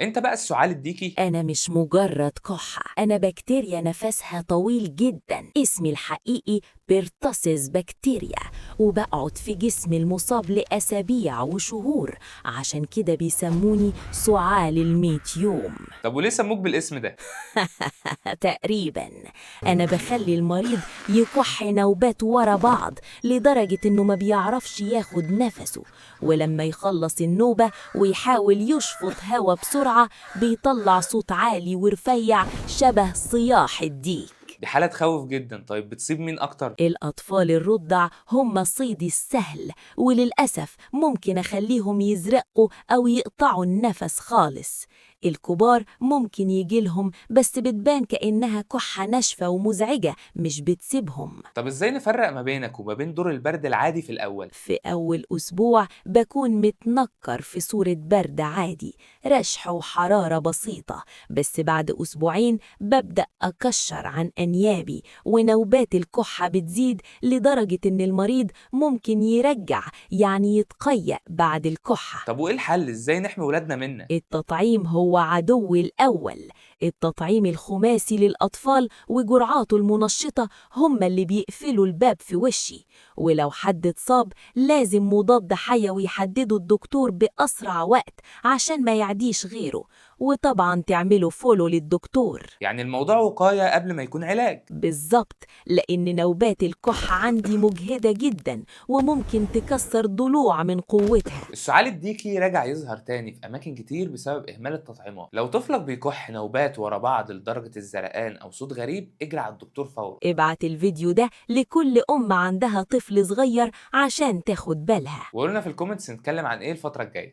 انت بقى السعال الديكي؟ أنا مش مجرد كحة، أنا بكتيريا نفسها طويل جدا. اسمي الحقيقي بيرتاسيس بكتيريا، وبقعد في جسم المصاب لأسابيع وشهور، عشان كده بيسموني سعال الميت يوم. طب وليه سموك بالاسم ده؟ تقريبا أنا بخلي المريض يكح نوبات ورا بعض لدرجة إنه ما بيعرفش ياخد نفسه، ولما يخلص النوبة ويحاول يشفط هوا بسرعة بيطلع صوت عالي ورفيع شبه صياح الديك. دي حالة تخوف جدا. طيب بتصيب مين اكتر؟ الأطفال الرضع هم صيدي السهل، وللأسف ممكن أخليهم يزرقوا أو يقطعوا النفس خالص. الكبار ممكن يجيلهم بس بتبان كأنها كحة ناشفة ومزعجة مش بتسيبهم. طب ازاي نفرق ما بينك وما بين دور البرد العادي في الاول؟ في أول أسبوع بكون متنكر في صورة برد عادي، رشح وحرارة بسيطة، بس بعد أسبوعين ببدأ أكشر عن أنيابي، ونوبات الكحة بتزيد لدرجة إن المريض ممكن يرجع، يعني يتقيأ بعد الكحة. طب وايه الحل؟ ازاي نحمي ولادنا منك؟ التطعيم هو عدوي الأول. التطعيم الخماسي للأطفال وجرعاته المنشطة هم اللي بيقفلوا الباب في وشي، ولو حد اتصاب لازم مضاد حيوي يحدده الدكتور بأسرع وقت عشان ما يعديش غيره، وطبعا تعملوا فولو للدكتور. يعني الموضوع وقاية قبل ما يكون علاج. بالظبط، لأن نوبات الكحة عندي مجهدة جدا وممكن تكسر ضلوع من قوتها. السعال الديكي راجع يظهر تاني في اماكن كتير بسبب اهمال التطعيمات. لو طفلك بيكح نوبات ورا بعض لدرجة الزرقان او صوت غريب، اجري على الدكتور فورا. ابعت الفيديو ده لكل أم عندها طفل صغير عشان تاخد بالها. وقولنا في الكومنتس نتكلم عن ايه الفترة الجاية.